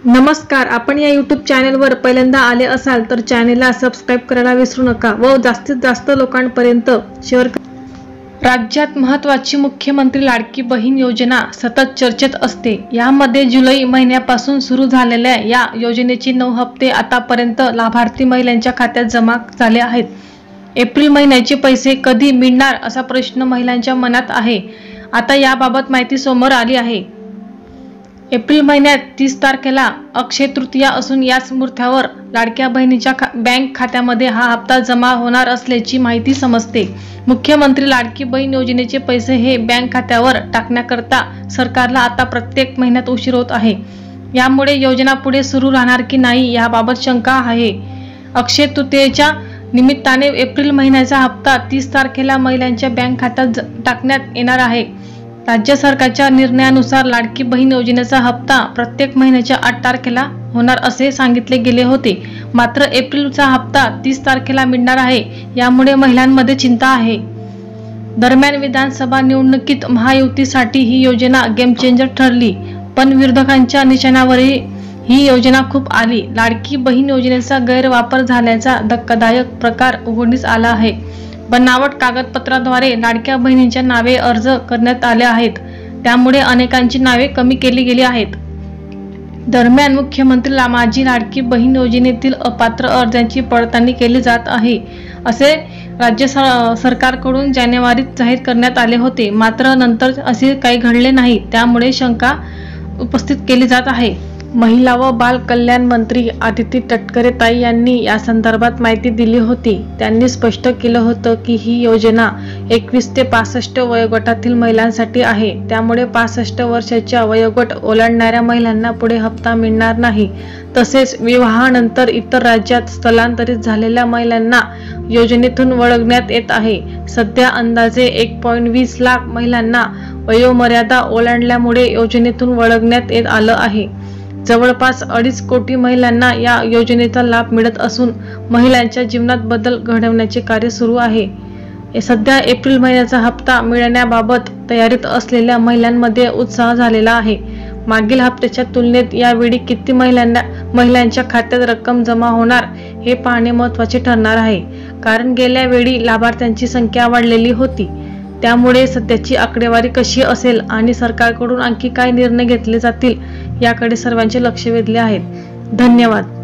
नमस्कार, आपण या YouTube चॅनलवर पहिल्यांदा आले असाल तर चॅनलला सबस्क्राइब करायला विसरू नका व जास्तीत जास्त लोकांपर्यंत शेअर करा। राज्यात महत्त्वाची मुख्यमंत्री लाडकी बहीण योजना सतत चर्चेत असते। यामध्ये जुलै महिन्यापासून सुरू झालेल्या या योजनेचे 9 हप्ते आतापर्यंत लाभार्थी महिलांच्या खात्यात जमा झाले आहेत। एप्रिल महिन्याचे पैसे कधी मिळणार असा प्रश्न महिलांच्या मनात आहे। आता याबाबत माहिती समोर आली आहे। एप्रिल महिन्यात 30 तारखेला अक्षय तृतीया असून याच मुहूर्तावर लाडक्या बहिणीच्या बँक खात्यामध्ये हा हप्ता जमा होणार असल्याची माहिती समजते। मुख्यमंत्री लाडकी बहीण योजनेचे पैसे हे बँक खात्यावर टाकण्याकरता सरकारला आता प्रत्येक महिन्यात उशीर होत आहे। यामुळे योजना पुढे सुरू राहणार की नाही याबाबत शंका आहे। अक्षय तृतीयेच्या निमित्ताने एप्रिल महिन्याचा हप्ता 30 तारखेला महिलांच्या बँक खात्यात टाकण्यात येणार आहे। राज्य सरकारच्या निर्णयानुसार लाडकी बहीण योजनेचा हप्ता प्रत्येक महिन्याच्या 8 तारखेला होणार असे सांगितले गेले होते। मात्र एप्रिलचा हप्ता 30 तारखेला मिळणार आहे, यामुळे महिलांमध्ये चिंता आहे। दरम्यान विधानसभा निवडणुकीत महायुतीसाठी ही योजना गेम चेंजर ठरली, पण विरोधकांच्या निशाण्यावरही ही योजना खूप आली। लाडकी बहीण योजनेचा गैरवापर झाल्याचा धक्कादायक प्रकार उघडकीस आला आहे। बनावट कागदपत्राद्वारे लाडक्या बहिणींच्या नावे अर्ज करण्यात आले आहेत, त्यामुळे अनेकांची नावे कमी केली गेली आहेत। दरम्यान मुख्यमंत्री माझी लाडकी बहीण योजनेतील अपात्र अर्जांची पडताळणी केली जात आहे असे राज्य सरकारकडून जानेवारीत जाहीर करण्यात आले होते। मात्र नंतर असे काही घडले नाही, त्यामुळे शंका उपस्थित केली जात आहे। महिला व बाल कल्याण मंत्री आदिती तटकरे ताई यांनी या संदर्भात माहिती दिली होती। त्यांनी स्पष्ट केलं होतं की ही योजना 21 ते 65 वयोगटातील महिलांसाठी आहे, त्यामुळे 65 वर्षाच्या वयोगट ओलांडणाऱ्या महिलांना पुढे हप्ता मिळणार नाही। तसेच विवाहानंतर इतर राज्यात स्थलांतरित झालेल्या महिलांना योजनेतून वगळण्यात येत आहे। सध्या अंदाजे 1.20 लाख महिलांना वयोमर्यादा ओलांडल्यामुळे योजनेतून वगळण्यात येत आलं आहे। जवळपास 2.5 कोटी महिलांना या योजनेचा लाभ मिळत असून महिलांच्या जीवनात बदल घडवण्याचे कार्य सुरू आहे। सध्या एप्रिल महिन्याचा हप्ता मिळण्याबाबत तयारीत असलेल्या महिलांमध्ये उत्साह झालेला आहे। मागील हप्त्याच्या तुलनेत यावेळी किती महिलांच्या खात्यात रक्कम जमा होणार हे पाहणे महत्त्वाचे ठरणार आहे, कारण गेल्या वेळी लाभार्थ्यांची संख्या वाढलेली होती। त्यामुळे सध्याची आकडेवारी कशी असेल आणि सरकारकडून आणखी काय निर्णय घेतले जातील याकडे सर्वांचे लक्ष वेधले आहे। धन्यवाद।